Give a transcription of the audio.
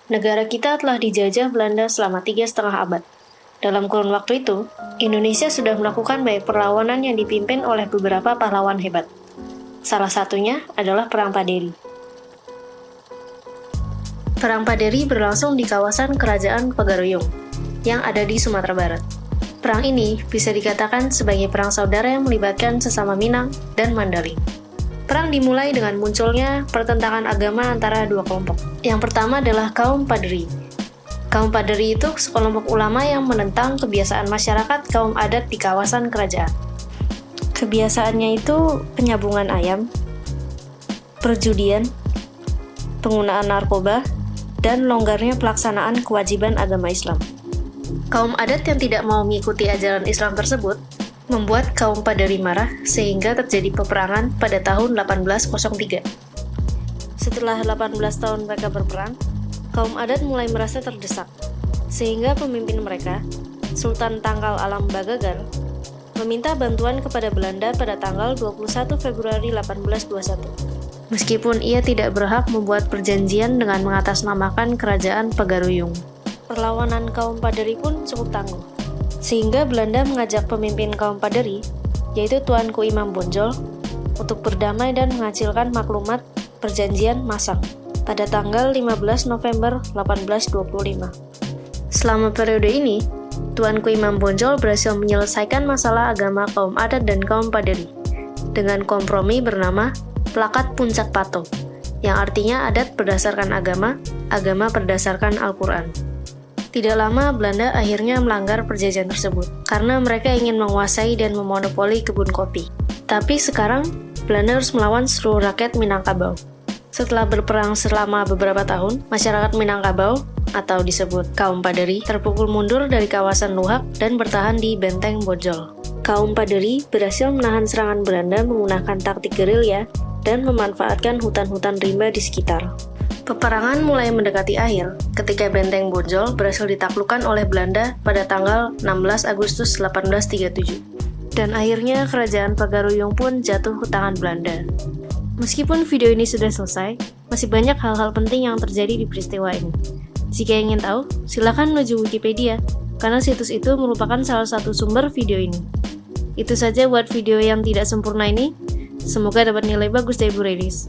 Negara kita telah dijajah Belanda selama 3,5 abad. Dalam kurun waktu itu, Indonesia sudah melakukan banyak perlawanan yang dipimpin oleh beberapa pahlawan hebat. Salah satunya adalah Perang Paderi. Perang Paderi berlangsung di kawasan Kerajaan Pagaruyung, yang ada di Sumatera Barat. Perang ini bisa dikatakan sebagai perang saudara yang melibatkan sesama Minang dan Mandaling. Perang dimulai dengan munculnya pertentangan agama antara dua kelompok. Yang pertama adalah kaum Paderi. Kaum Paderi itu sekelompok ulama yang menentang kebiasaan masyarakat kaum adat di kawasan kerajaan. Kebiasaannya itu penyambungan ayam, perjudian, penggunaan narkoba, dan longgarnya pelaksanaan kewajiban agama Islam. Kaum adat yang tidak mau mengikuti ajaran Islam tersebut membuat kaum Paderi marah sehingga terjadi peperangan pada tahun 1803. Setelah 18 tahun mereka berperang, kaum adat mulai merasa terdesak, sehingga pemimpin mereka, Sultan Tangkal Alam Bagagan, meminta bantuan kepada Belanda pada tanggal 21 Februari 1821. Meskipun ia tidak berhak membuat perjanjian dengan mengatasnamakan Kerajaan Pagaruyung. Perlawanan kaum Paderi pun cukup tangguh, sehingga Belanda mengajak pemimpin kaum Paderi, yaitu Tuanku Imam Bonjol, untuk berdamai dan menghasilkan maklumat Perjanjian Masang pada tanggal 15 November 1825. Selama periode ini, Tuanku Imam Bonjol berhasil menyelesaikan masalah agama kaum adat dan kaum Paderi dengan kompromi bernama Plakat Puncak Pato, yang artinya adat berdasarkan agama, agama berdasarkan Al-Quran. Tidak lama, Belanda akhirnya melanggar perjanjian tersebut, karena mereka ingin menguasai dan memonopoli kebun kopi. Tapi sekarang, Belanda harus melawan seluruh rakyat Minangkabau. Setelah berperang selama beberapa tahun, masyarakat Minangkabau, atau disebut kaum Paderi, terpukul mundur dari kawasan Luhak dan bertahan di Benteng Bojol. Kaum Paderi berhasil menahan serangan Belanda menggunakan taktik gerilya dan memanfaatkan hutan-hutan rimba di sekitar. Peperangan mulai mendekati akhir ketika Benteng Bojol berhasil ditaklukkan oleh Belanda pada tanggal 16 Agustus 1837. Dan akhirnya Kerajaan Pagaruyung pun jatuh ke tangan Belanda. Meskipun video ini sudah selesai, masih banyak hal-hal penting yang terjadi di peristiwa ini. Jika ingin tahu, silakan menuju Wikipedia, karena situs itu merupakan salah satu sumber video ini. Itu saja buat video yang tidak sempurna ini. Semoga dapat nilai bagus dari Bu Redis.